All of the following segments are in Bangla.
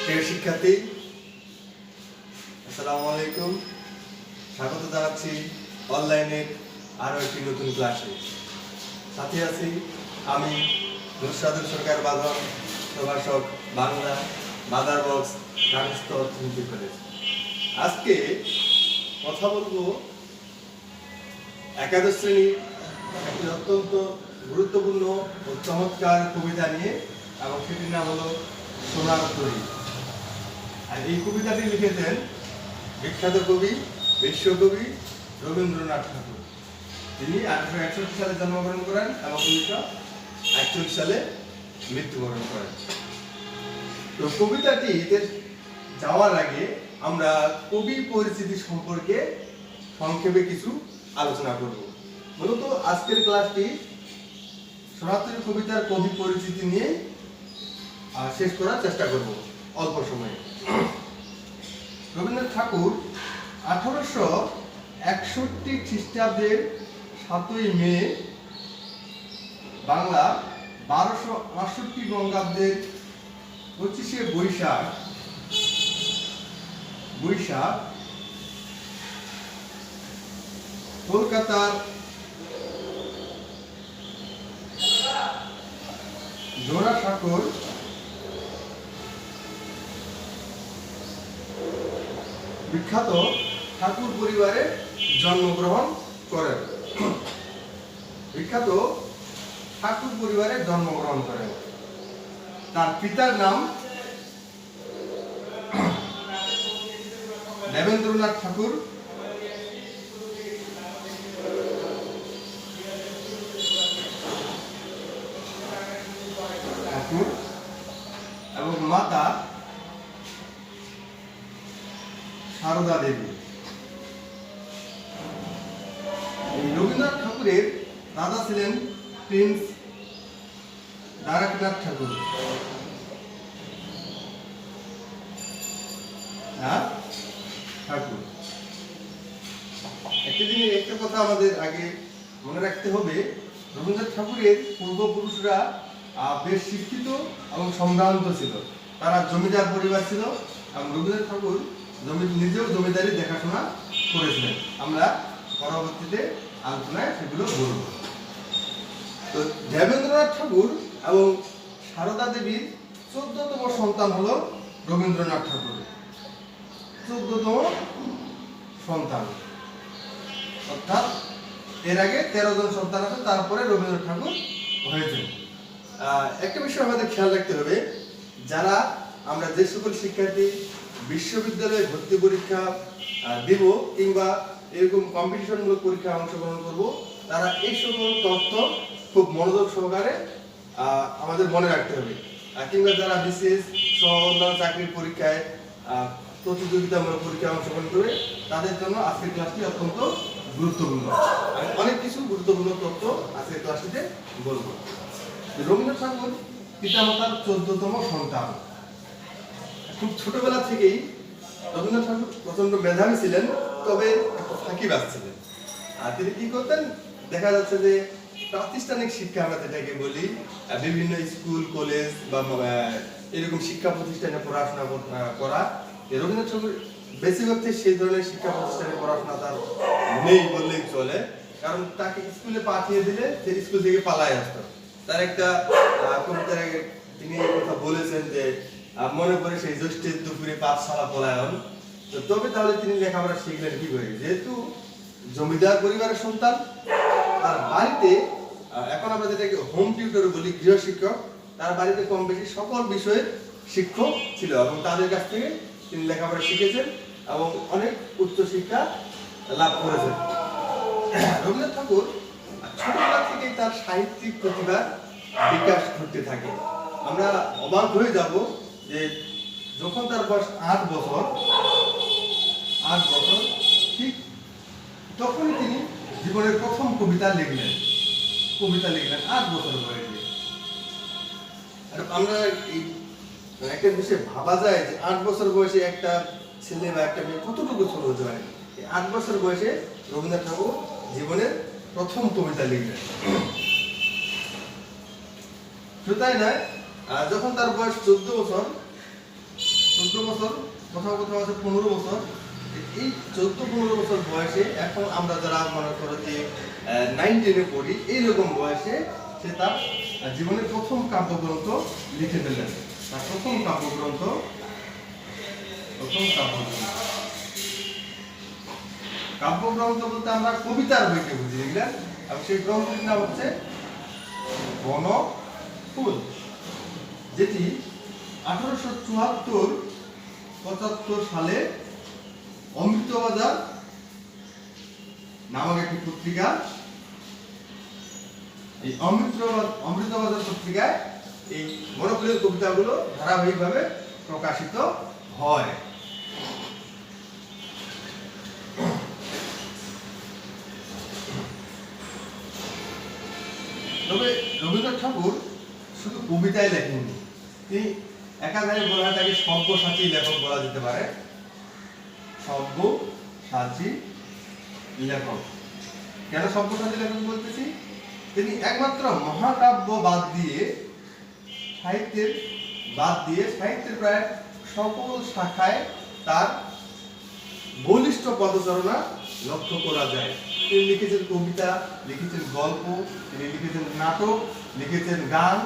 প্রিয় শিক্ষার্থী, আসসালামু আলাইকুম। স্বাগত জানাচ্ছি অনলাইনের আরও একটি নতুন ক্লাসে। সাথে আছি আমি নুসরাতুল সরকার বাঁধন, প্রভাষক বাংলা, মাদার বক্স, গার্হস্থ্য অর্থনীতি কলেজ। আজকে কথা বলবো একাদশ শ্রেণীর একটি অত্যন্ত গুরুত্বপূর্ণ ও চমৎকার কবিতা নিয়ে, এবং সেটির নাম হলো সোনার তরী। আর এই কবিতাটি লিখেছেন বিখ্যাত কবি, বিশ্বকবি রবীন্দ্রনাথ ঠাকুর। তিনি 1861 সালে জন্মগ্রহণ করেন এবং 1941 সালে মৃত্যুবরণ করেন। তো কবিতাটিতে যাওয়ার আগে আমরা কবি পরিচিতি সম্পর্কে সংক্ষেপে কিছু আলোচনা করব। মূলত আজকের ক্লাসটি সোনার তরী কবিতার কবি পরিচিতি নিয়ে শেষ করার চেষ্টা করব অল্প সময়ে। রবীন্দ্রনাথ ঠাকুর 1861 খ্রিস্টাব্দের 7ই মে, বাংলা 1268 বঙ্গাব্দের 25শে বৈশাখ কলকাতার জোড়াসাঁকোর বিখ্যাত ঠাকুর পরিবারে জন্মগ্রহণ করেন। তার পিতার নাম দেবেন্দ্রনাথ ঠাকুর এবং মাতা সারদা দেবী। রবীন্দ্রনাথ ঠাকুরের দাদা ছিলেন প্রিন্স দ্বারকানাথ ঠাকুর। একটা কথা আমাদের আগে মনে রাখতে হবে, রবীন্দ্রনাথ ঠাকুরের পূর্বপুরুষরা বেশ শিক্ষিত এবং সম্ভ্রান্ত ছিল। তারা জমিদার পরিবার ছিল এবং রবীন্দ্রনাথ ঠাকুর নিজেও জমিদারি দেখাশোনা করেছিলেন। আমরা পরবর্তীতে আলোচনায় সেগুলো বলব। তো দেবেন্দ্রনাথ ঠাকুর এবং সারদা দেবীর 14তম সন্তান হলো রবীন্দ্রনাথ ঠাকুর। 14তম সন্তান, অর্থাৎ এর আগে 13 জন সন্তান আছে, তারপরে রবীন্দ্রনাথ ঠাকুর হয়েছেন। একটা বিষয় আমাদের খেয়াল রাখতে হবে, যারা আমরা যে সকল শিক্ষার্থী বিশ্ববিদ্যালয়ে ভর্তি পরীক্ষা দিব কিংবা এরকম কম্পিটিশনমূলক পরীক্ষায় অংশগ্রহণ করব, তারা এই সকল তথ্য খুব মনোযোগ সহকারে আমাদের মনে রাখতে হবে। কিংবা যারা বিসিএস সহ অন্যান্য চাকরির পরীক্ষায় প্রতিযোগিতামূলক পরীক্ষায় অংশগ্রহণ করে, তাদের জন্য আজকের ক্লাসটি অত্যন্ত গুরুত্বপূর্ণ। আমি অনেক কিছু গুরুত্বপূর্ণ তথ্য আজকের ক্লাসটিতে বলবো। রবীন্দ্রনাথ ঠাকুর পিতামাতার 14তম সন্তান। খুব ছোটবেলা থেকেই রবীন্দ্রনাথ ঠাকুর প্রচন্ড মেধাবী ছিলেন, তবে ফাঁকিবাজ ছিলেন। আর তিনি কি করতেন, দেখা যাচ্ছে যে প্রাতিষ্ঠানিক শিক্ষা আমরা যেটাকে বলি, বিভিন্ন স্কুল কলেজ বা এরকম শিক্ষা প্রতিষ্ঠানে পড়াশোনা করা, রবীন্দ্রনাথ ঠাকুর বেশিরভাগ সেই ধরনের শিক্ষা প্রতিষ্ঠানে পড়াশোনা তার নেই বললেই চলে। কারণ তাকে স্কুলে পাঠিয়ে দিলে সে স্কুল থেকে পালায় আসতো। তার একটা কবিতার তিনি কথা বলেছেন যে, মনে পড়ে সেই জ্যৈষ্ঠের দুপুরে পাঠশালা পলায়ন। তবে তাহলে তিনি লেখাপড়া শিখলেন কি করে? যেহেতু জমিদার পরিবারের সন্তান, আর বাড়িতে এখন আমরা যেটাকে হোম টিউটর বলি, গৃহশিক্ষক, তার বাড়িতে কম বেশি সকল বিষয়ের শিক্ষক ছিল এবং তাদের কাছ থেকে তিনি লেখাপড়া শিখেছেন এবং অনেক উচ্চ শিক্ষা লাভ করেছেন। রবীন্দ্রনাথ ঠাকুর ছোটবেলা থেকেই তার সাহিত্যিক প্রতিভার বিকাশ ঘটতে থাকে। আমরা অবাক হয়ে যাব যে যখন তার বয়স 8 বছর, ঠিক তখনই তিনি জীবনের প্রথম কবিতা লিখলেন 8 বছর বয়সে। আমরা একটা বিষয় ভাবা যায় যে 8 বছর বয়সে একটা ছেলে বা একটা মেয়ে কতটুকু ছোট হতে পারে। 8 বছর বয়সে রবীন্দ্রনাথ ঠাকুর জীবনের প্রথম কবিতা লিখলেন। শুধু তাই নয়, যখন তার বয়স 14 বছর 14 বছর, কোথাও কোথাও আছে 15 বছর। এই 14-15 বছর বয়সে এখন আমরা যারা মনে করো যে 9-10-এ পড়ি, এইরকম বয়সে সে তার জীবনের প্রথম কাব্যগ্রন্থ লিখে ফেললেন। তার প্রথম কাব্যগ্রন্থ বলতে আমরা কবিতার বইকে বুঝি, বুঝলেন? এবং সেই গ্রন্থটির নাম হচ্ছে বনফুল, যেটি 1874-75 সালে অমৃতবাজার নামক একটি পত্রিকা, এই অমৃতবাজার পত্রিকায় এই বনফুলের কবিতাগুলো ধারাবাহিকভাবে প্রকাশিত হয়। তবে রবীন্দ্রনাথ ঠাকুর শুধু কবিতায় লেখেননি, তিনি একাধারে বলা হয় তাকে সব্যসাচী লেখক বলা যেতে পারে। সব্যসাচী লেখক, কেন সব্যসাচী লেখক বলতেছি? তিনি একমাত্র মহাকাব্য বাদ দিয়ে সাহিত্যের প্রায় সকল শাখায় তার বলিষ্ঠ পদচারণা লক্ষ্য করা যায়। তিনি লিখেছেন কবিতা, লিখেছেন গল্প, তিনি লিখেছেন নাটক, লিখেছেন গান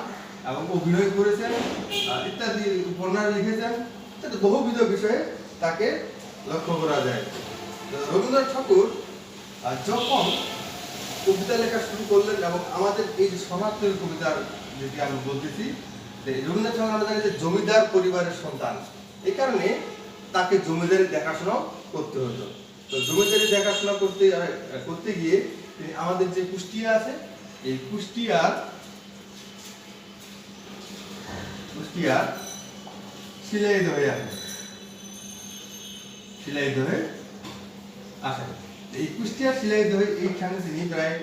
এবং অভিনয় করেছেন, ইত্যাদি উপন্যাস লিখেছেন। বহুবিধ বিষয়ে তাকে লক্ষ্য করা যায়। রবীন্দ্রনাথ ঠাকুর যখন কবিতা লেখা শুরু করলেন, এবং আমাদের এই যে সনাতনী কবিতার যেটি আমি বলতেছি, রবীন্দ্রনাথ ঠাকুর আমরা জানি যে জমিদার পরিবারের সন্তান, এই কারণে তাকে জমিদারি দেখাশোনা করতে হতো। তো জমিদারি দেখাশোনা করতে গিয়ে তিনি আমাদের যে কুষ্টিয়া আছে, এই কুষ্টিয়ার শিলাইদহে আসেন। এই কুষ্টিয়ার শিলাইদহে এইখানে তিনি প্রায়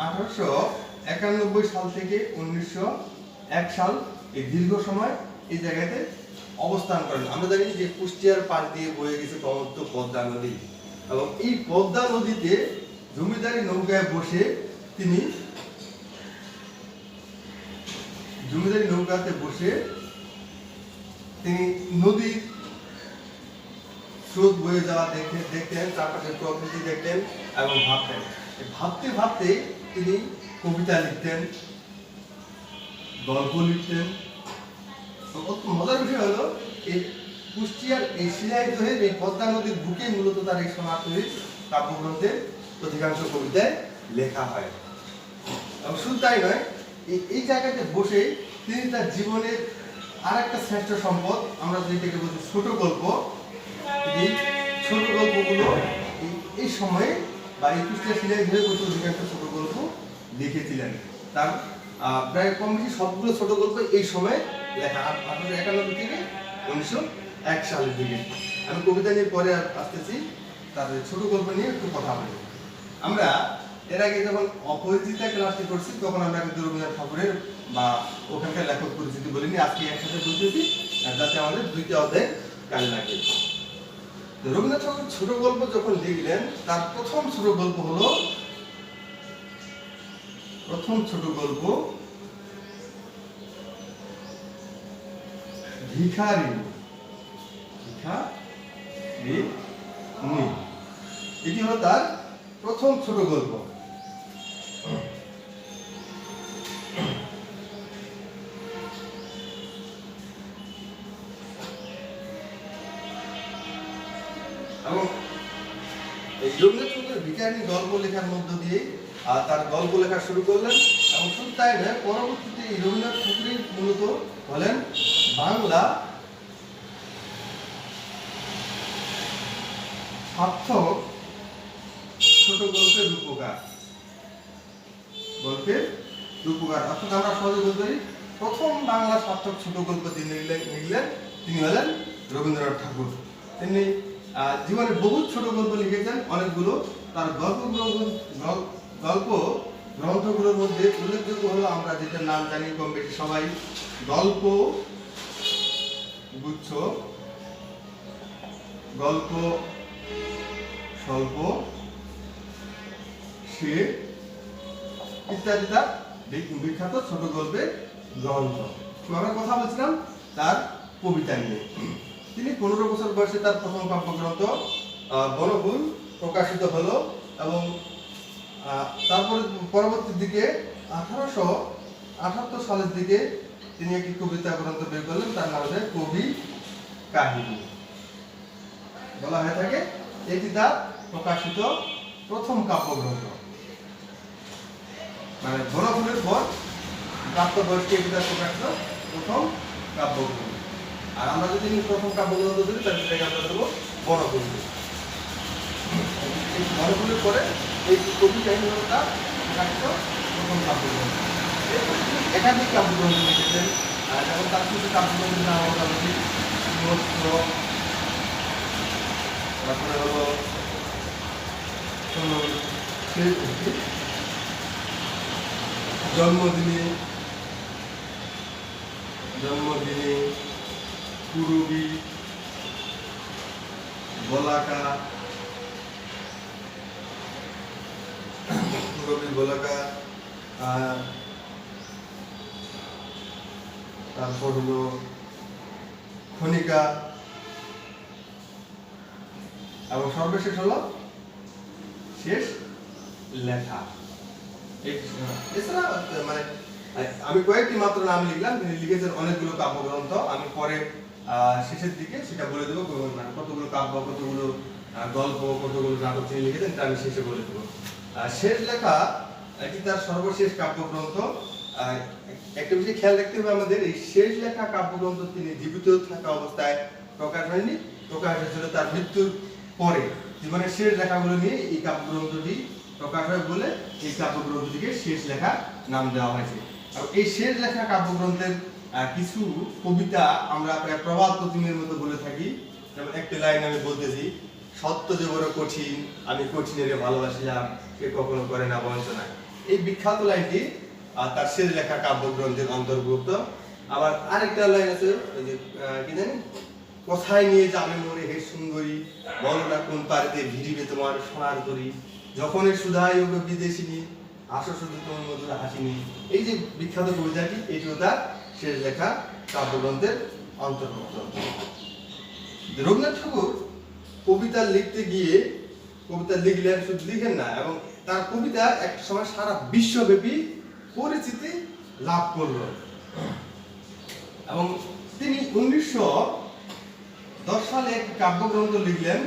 1891 সাল থেকে 1901 সাল, এই দীর্ঘ সময় এই জায়গাতে অবস্থান করেন। আমরা জানি যে কুষ্টিয়ার পাশ দিয়ে বয়ে গেছে ব্রহ্মপুত্র পদ্মা নদী, এবং এই পদ্মা নদীতে জমিদারি নৌকায় বসে তিনি নদীর স্রোত বয়ে যাওয়া দেখতেন, চারপাশের প্রকৃতি দেখতেন এবং ভাবতে ভাবতে তিনি কবিতা লিখতেন, গল্প লিখতেন। মজার বিষয় হলো, এই কুষ্টিয়ার এই শিলাইদহের এই পদ্মা নদীর বুকে মূলত তার এই সনাতনী কাব্যগ্রন্থের অধিকাংশ কবিতায় লেখা হয়। এবং শুধু তাই নয়, এই জায়গাতে বসে তিনি তার জীবনের আর একটা শ্রেষ্ঠ সম্পদ, আমরা যেটাকে বলছি ছোট গল্প, এই ছোট গল্পগুলো এই সময়ে বা এই কুষ্টিয়া শিলাইদহে বসে অধিকাংশ ছোট গল্প লিখেছিলেন। তার প্রায় কম বেশি সবগুলো ছোট গল্প এই সময় লেখা, 1891 থেকে 1901 সালের দিকে। আমি কবিতা নিয়ে পরে আসতেছি, তার ছোট গল্প নিয়ে একটু কথা বলি। আমরা এর আগে যখন অপরিচিতা ক্লাসটি করছি, তখন আমরা কিন্তু রবীন্দ্রনাথ ঠাকুরের বা ওখানকার লেখক পরিচিতি বলিনি, আজকে একসাথে বলতেছি যাতে আমাদের দুইটা অধ্যায় কাজে লাগে। রবীন্দ্রনাথ ঠাকুর ছোট গল্প যখন লিখলেন, তার প্রথম ছোট গল্প হলো ভিখারিণী। এটি হলো তার প্রথম ছোট গল্প। এবং এই রবীন্দ্রনাথ ঠাকুর ভিখারিণী গল্প লেখার মধ্য দিয়ে তার গল্প লেখা শুরু করলেন। এবং শুধু তাই নয়, পরবর্তীতে এই রবীন্দ্রনাথ ঠাকুরের মূলত হলেন বাংলা সার্থক ছোট গল্পের রূপকার। অর্থাৎ আমরা সহজে বলতে পারি, প্রথম বাংলা সার্থক ছোট গল্প যিনি লিখলেন তিনি হলেন রবীন্দ্রনাথ ঠাকুর। তিনি জীবনে বহু ছোট গল্প লিখেছেন, অনেকগুলো। তার গল্প গ্রন্থগুলোর মধ্যে উল্লেখযোগ্য হলো, আমরা যেটার নাম জানি কম বেশি সবাই, গল্প গুচ্ছ, গল্প স্বল্প, সে ইত্যাদি তার বিখ্যাত ছোট গল্পের গ্রন্থ। আমরা কথা বলছিলাম তার কবিতা নিয়ে। তিনি 15 বছর বয়সে তার প্রথম কাব্যগ্রন্থ বনফুল প্রকাশিত হলো এবং তারপরে পরবর্তী দিকে 1878 সালের দিকে তিনি একটি কবিতা গ্রন্থ বের করলেন, তার নাম হচ্ছে কবি কাহিনী বলা হয়ে থাকে। এটি তার প্রকাশিত প্রথম কাব্যগ্রন্থ, মানে বনফুলের পর প্রাপ্তবয়স্ক এটি তার প্রকাশিত প্রথম কাব্যগ্রন্থ। আর আমরা যদি প্রথম কাব্যগ্রন্থ ধরি তাহলে সেটাকে আমরা দেবো বনফুল। এই বনফুলের পরে এই কবি কাহিনী হল তার প্রকাশিত প্রথম কাব্যগ্রন্থ। এরপরে তিনি একাধিক কাব্যগ্রন্থ লিখেছেন, যেমন তার কিছু কাব্যগ্রন্থের নাম আমরা বলি তারপরে হলো জন্মদিনে, কুরুবি, বলাকা, তারপর হলো খনিকা এবং সর্বশেষ হলো শেষ লেখা। এছাড়া মানে আমি কয়েকটি মাত্র নাম লিখলাম, তিনি লিখেছেন অনেকগুলো কাব্যগ্রন্থ। আমি পরে শেষের দিকে সেটা বলে দেবো, কতগুলো কাব্য, কতগুলো গল্প, কতগুলো নাটক তিনি লিখেছেন, তা আমি শেষে বলে দেবো। শেষ লেখা এটি তার সর্বশেষ কাব্যগ্রন্থ। একটা বিষয় খেয়াল রাখতে হবে আমাদের, এই শেষ লেখা কাব্যগ্রন্থ তিনি জীবিত থাকা অবস্থায় প্রকাশ হয়নি, প্রকাশ হয়েছিল তার মৃত্যুর পরে। জীবনের শেষ লেখাগুলো নিয়ে এই কাব্যগ্রন্থটি প্রকাশ হয় বলে এই কাব্যগ্রন্থটিকে শেষ লেখা নাম দেওয়া হয়েছে। আর এই শেষ লেখা কাব্যগ্রন্থের কিছু কবিতা আমরা প্রায় প্রবাদ প্রতিমের মতো বলে থাকি। যেমন একটা লাইন আমি বলতেছি, সত্য যে বড় কঠিন, আমি কঠিনের ভালোবাসিলাম, সে কখনো করে না বঞ্চনা। এই বিখ্যাত লাইনটি তার শেষ লেখা কাব্যগ্রন্থের অন্তর্ভুক্ত। আবার আরেকটা লাইন আছে, কি জানি, কোথায় নিয়ে যাবে মোরে হে সুন্দরী, বলো না কোন পারেতে ভিড়িবে তোমার সোনার তরী, যখন সুধাই ওকে বিদেশিনী, আসো শুধু তোমার মধুর হাসিনি। এই যে বিখ্যাত কবিতাটি, এটিও তার শেষ লেখা কাব্যগ্রন্থের অন্তর্ভুক্ত। রবীন্দ্রনাথ ঠাকুর কবিতা লিখতে গিয়ে কবিতা লিখলেন, শুধু লিখেন না, এবং তার কবিতা এক সময় সারা বিশ্বব্যাপী পরিচিতি লাভ করল। এবং তিনি 1910 সালে এক কাব্যগ্রন্থ লিখলেন,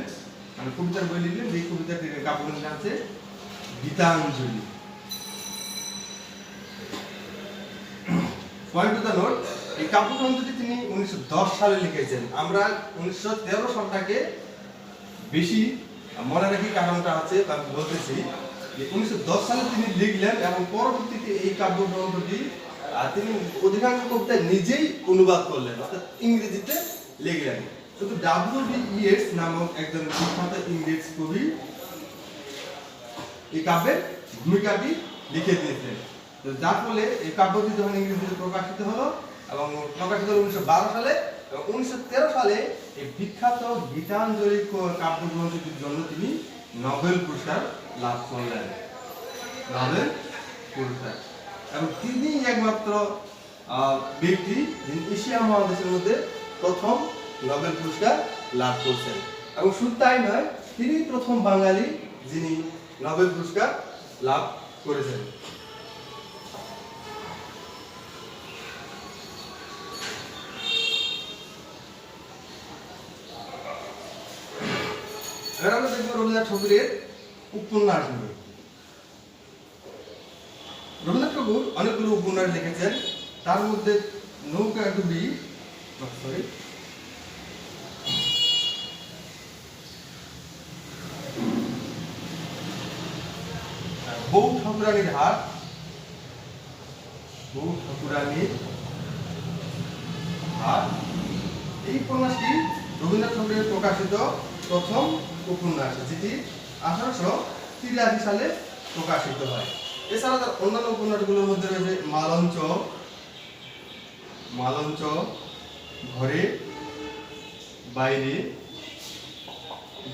মানে কবিতার বই লিখলেন। এই কবিতাটির কাব্যগ্রন্থ আছে Gitanjali. Point to the note, এই কাব্যগ্রন্থটি তিনি 1910 সালে লিখেছেন। আমরা 1913 সালটাকে বেশি মনে রাখি, কারণটা আছে আমি বলতেছি যে 1910 সালে তিনি লিখলেন এবং পরবর্তীতে এই কাব্যগ্রন্থটি তিনি অধিকাংশ কবিতা নিজেই অনুবাদ করলেন, অর্থাৎ ইংরেজিতে লিখলেন। কিন্তু W.B. Yeats নামক একজন বিখ্যাত ইংরেজ কবি এই কাব্যের ভূমিকাটি লিখে দিয়েছেন। যার ফলে এই কাব্যটি যখন ইংরেজিতে প্রকাশিত হলো এবং প্রকাশিত হলো 1912 সালে, এবং 1913 সালে এই বিখ্যাত গীতাঞ্জলি কাব্যগ্রন্থটির জন্য তিনি নোবেল পুরস্কার লাভ করলেন। নোবেল পুরস্কার। এবং তিনি একমাত্র ব্যক্তি যিনি এশিয়া মহাদেশের মধ্যে প্রথম নোবেল পুরস্কার লাভ করছেন। এবং শুধু তাই নয়, তিনি প্রথম বাঙালি যিনি নোবেল পুরস্কার লাভ করেছেন। এবার আমরা দেখব রবীন্দ্রনাথ ঠাকুরের উপন্যাস নিয়ে। রবীন্দ্রনাথ ঠাকুর অনেকগুলো উপন্যাস লিখেছেন, তার মধ্যে নৌকাডুবি, বউ ঠাকুরানীর হাট, এই উপন্যাসটি রবীন্দ্রনাথ ঠাকুরের প্রকাশিত প্রথম উপন্যাস, যেটি 1883 সালে প্রকাশিত হয়। এছাড়া তার অন্যান্য উপন্যাসগুলোর মধ্যে রয়েছে মালঞ্চ, ঘরে বাইরে,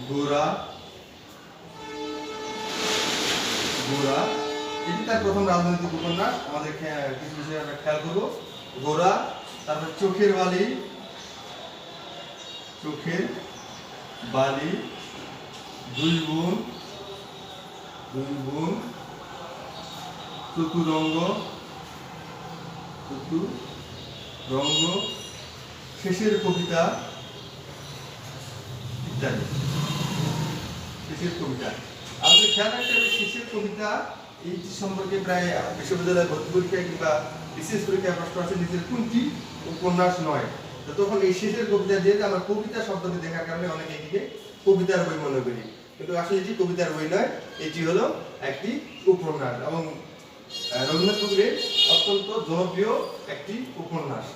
গোরা, এটি তার প্রথম রাজনৈতিক উপন্যাস। আমাদের কিছু বিষয়ে আমরা খেয়াল করবো। গোরা, তারপর চোখের বালি, চোখের বালি, দুই বোন, চতুরঙ্গ, শেষের কবিতা ইত্যাদি। শেষের কবিতা আমাদের খেয়াল রাখতে হবে, শেষের কবিতা এইটি সম্পর্কে প্রায় বিশ্ববিদ্যালয়ে ভর্তি পরীক্ষায় কিংবা বিশেষ পরীক্ষায় প্রশ্ন আছে, নিজের কোনটি উপন্যাস নয়। তো তখন এই শেষের কবিতা দিয়ে আমরা কবিতা শব্দটি দেখার কারণে অনেকে এটিকে কবিতার বই মনে করি, কিন্তু আসলে এটি কবিতার বই নয়, এটি হলো একটি উপন্যাস এবং রবীন্দ্রনাথ ঠাকুরের অত্যন্ত জনপ্রিয় একটি উপন্যাস।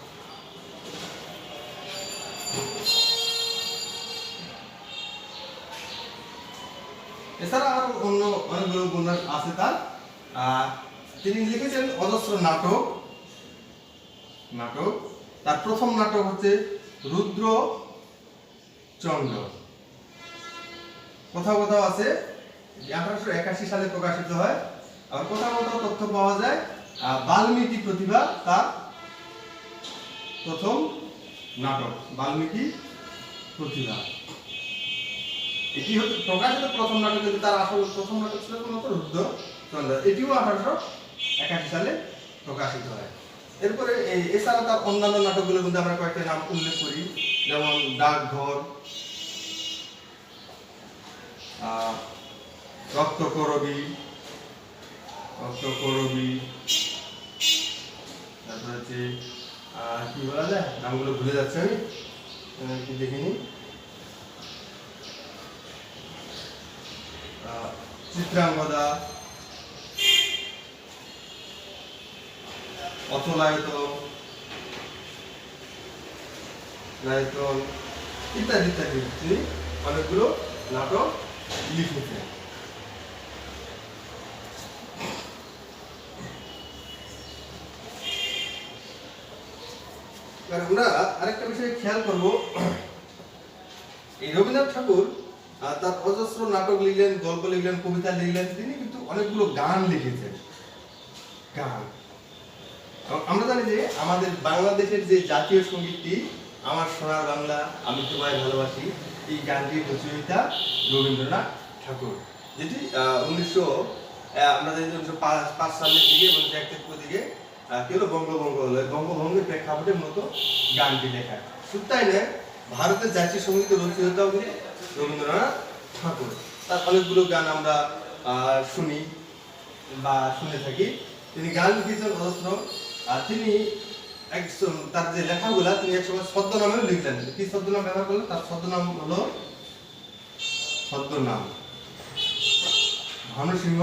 এছাড়া আরো অন্য অনেকগুলো উপন্যাস আছে তার। তিনি লিখেছেন অজস্র নাটক। তার প্রথম নাটক হচ্ছে রুদ্রচন্দ্র। কোথাও কোথাও আছে 1881 সালে প্রকাশিত হয়, আর কোথাও কোথাও তথ্য পাওয়া যায় বাল্মীকি প্রতিভা তার প্রথম নাটক। বাল্মীকি প্রতিভা এটি হচ্ছে প্রকাশিত প্রথম নাটক, কিন্তু তার আসল প্রথম নাটক ছিল মূলত রুদ্রচন্দ্র। এটিও 1881 সালে প্রকাশিত হয়। এরপরে এছাড়া তার অন্যান্য নাটকগুলোর মধ্যে আমরা কয়েকটা নাম উল্লেখ করি, যেমন ডাকঘর, রক্তকরবী, তারপরে হচ্ছে কি বলা যায়, নামগুলো ভুলে যাচ্ছে আমি, কি দেখিনি, চিত্রাঙ্গদা, অচলায়তন, ইত্যাদি ইত্যাদি তিনি অনেকগুলো নাটক লিখেছেন। আমরা আরেকটা বিষয় খেয়াল করব, এই রবীন্দ্রনাথ ঠাকুর তার অজস্র নাটক লিখলেন, গল্প লিখলেন, কবিতা লিখলেন, তিনি কিন্তু অনেকগুলো গান লিখেছেন। গান আমরা জানি যে আমাদের বাংলাদেশের যে জাতীয় সঙ্গীতটি আমার সোনার বাংলা আমি তোমায় ভালোবাসি, এই গানটির রচয়িতা রবীন্দ্রনাথ ঠাকুর, যেটি 1905 সালের দিকে 1971 দিকে কি হলো, বঙ্গভঙ্গের প্রেক্ষাপটে মূলত গানটি লেখা। শুধু তাই নয়, ভারতের জাতীয় সঙ্গীতের রচয়িতাও কিন্তু রবীন্দ্রনাথ ঠাকুর। তার অনেকগুলো গান আমরা শুনি বা শুনে থাকি। তিনি গান লিখেছেন অজস্র। তিনি তার যে লেখাগুলা তিনি একসময় ছদ্মনামেও লিখলেন। কি ছদ্মনাম ব্যবহার করলেন? তার ছদ্মনাম হলো ভানুসিংহ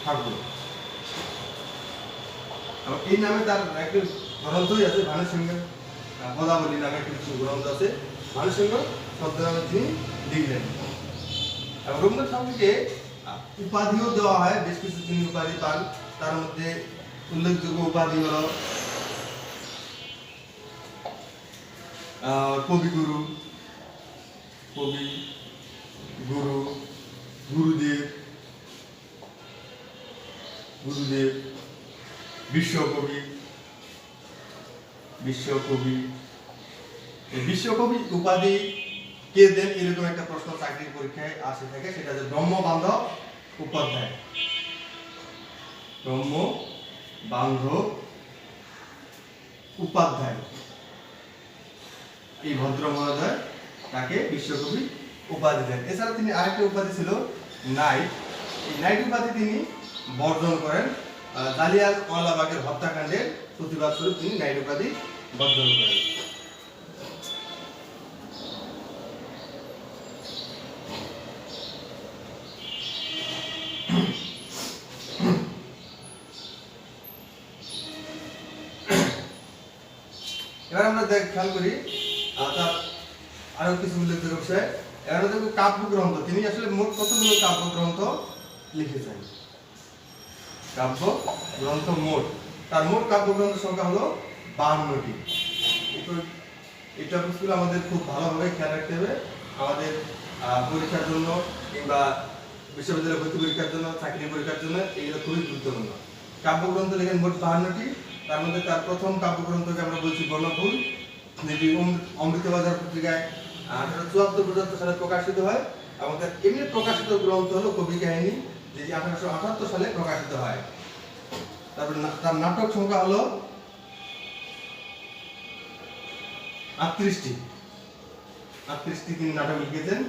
ঠাকুর। এই নামে তার একটি গ্রন্থই আছে, ভানুসিংহ পদাবলী নামে কিছু গ্রন্থ আছে। ভানুসিংহ ছদ্মনামে তিনি লিখলেন। এবং রবীন্দ্রনাথ ঠাকুরকে উপাধিও দেওয়া হয়, বেশ কিছু তিনি উপাধি পান। তার মধ্যে উল্লেখযোগ্য উপাধি হল কবিগুরু, গুরুদেব, বিশ্বকবি। বিশ্বকবি উপাধি কে দেন, এরকম একটা প্রশ্ন চাকরির পরীক্ষায় আসে থাকে, সেটা হচ্ছে ব্রহ্মবান্ধব উপাধ্যায়। এই ভদ্র মহোদয় তাকে বিশ্বকবি উপাধি দেন। এছাড়া তিনি আরেকটা উপাধি ছিল নাইট। এই নাইট উপাধি তিনি বর্জন করেন। জালিয়ানওয়ালাবাগের হত্যাকাণ্ডের প্রতিবাদ স্বরূপ তিনি নাইট উপাধি বর্জন করেন। এবার আমরা খেয়াল করি তার আরো কিছু উল্লেখযোগ্য বিষয়। এবার দেখব কাব্যগ্রন্থ। তিনি আসলে মোট কতগুলো কাব্যগ্রন্থ লিখেছেন? কাব্যগ্রন্থ তার মোট কাব্যগ্রন্থ সংখ্যা হলো 52টি। এটা বুঝলে আমাদের খুব ভালোভাবে খেয়াল রাখতে হবে। আমাদের পরীক্ষার জন্য কিংবা বিশ্ববিদ্যালয় ভর্তি পরীক্ষার জন্য, চাকরি পরীক্ষার জন্য এগুলো খুবই গুরুত্বপূর্ণ। কাব্যগ্রন্থ লেখেন মোট 52টি। তার মধ্যে তার প্রথম কাব্যগ্রন্থকে আমরা বলছি বর্ণফুল, যেটি অমৃতবাজার পত্রিকায় 1874-75 সালে প্রকাশিত হয়, এবং তার এমনি প্রকাশিত গ্রন্থ হলো কবি কাহিনী, যেটি 1878 সালে প্রকাশিত হয়। তারপর তার নাটক সংখ্যা হলো 38টি তিনি নাটক লিখেছেন।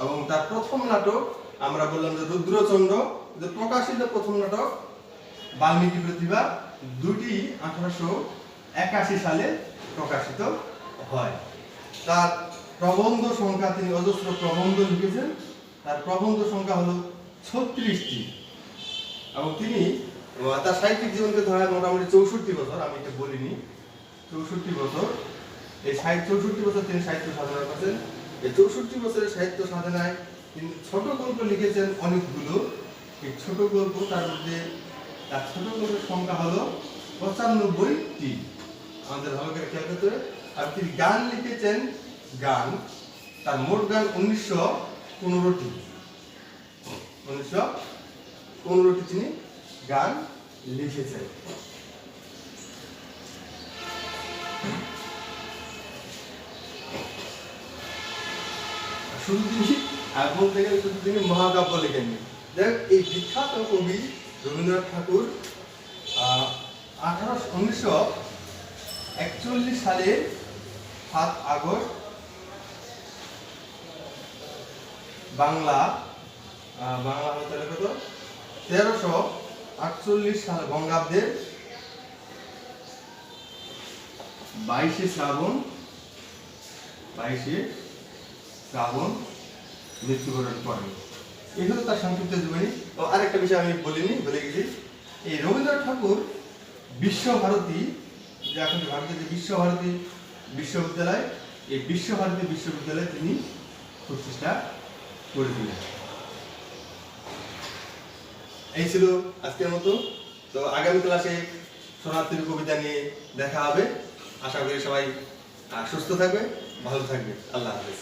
এবং তার প্রথম নাটক আমরা বললাম যে রুদ্রচন্দ্র, যে প্রকাশিত প্রথম নাটক বাল্মীকি প্রতিভা, দুটি 1881 সালে প্রকাশিত হয়। তার প্রবন্ধ সংখ্যা, তিনি অজস্র প্রবন্ধ লিখেছেন, তার প্রবন্ধ সংখ্যা হলো 36টি। এবং তিনি তার সাহিত্যিক জীবনকে ধরা হয় মোটামুটি 64 বছর, আমি এটা বলিনি, 64 বছর। এই 64 বছর তিনি সাহিত্য সাধনা করেছেন। এই 64 বছরের সাহিত্য সাধনায় তিনি ছোট গল্প লিখেছেন অনেকগুলো। এই ছোট গল্প, তার মধ্যে তার ছোট গল্পের সংখ্যা হলো 95টি, আমাদের ভালো করে খেয়াল করতে হবে। আর তিনি গান লিখেছেন, গান, তার মোট গান 1915টি। 1915টি তিনি গান লিখেছেন। শুধু তিনি মহাকাব্য লেখেননি। দেখ, এই বিখ্যাত কবি রবীন্দ্রনাথ ঠাকুর 1941 সালে 7 আগস্ট বাংলা হতে কত 1348 সাল বঙ্গাব্দের 22শে শ্রাবণ মৃত্যুবরণ করেন। এই হলো তার সংক্ষিপ্ত জীবনী। ও আরেকটা বিষয় আমি বলে গেছি, এই রবীন্দ্রনাথ ঠাকুর বিশ্বভারতী, যে এখন ভারতের যে বিশ্বভারতী বিশ্ববিদ্যালয়, এই বিশ্বভারতী বিশ্ববিদ্যালয় তিনি প্রতিষ্ঠা করেছিলেন। এই ছিল আজকের মতো। তো আগামী ক্লাসে শরণার্থীর কবিতা নিয়ে দেখা হবে। আশা করি সবাই সুস্থ থাকবে, ভালো থাকবে। আল্লাহ হাফেজ।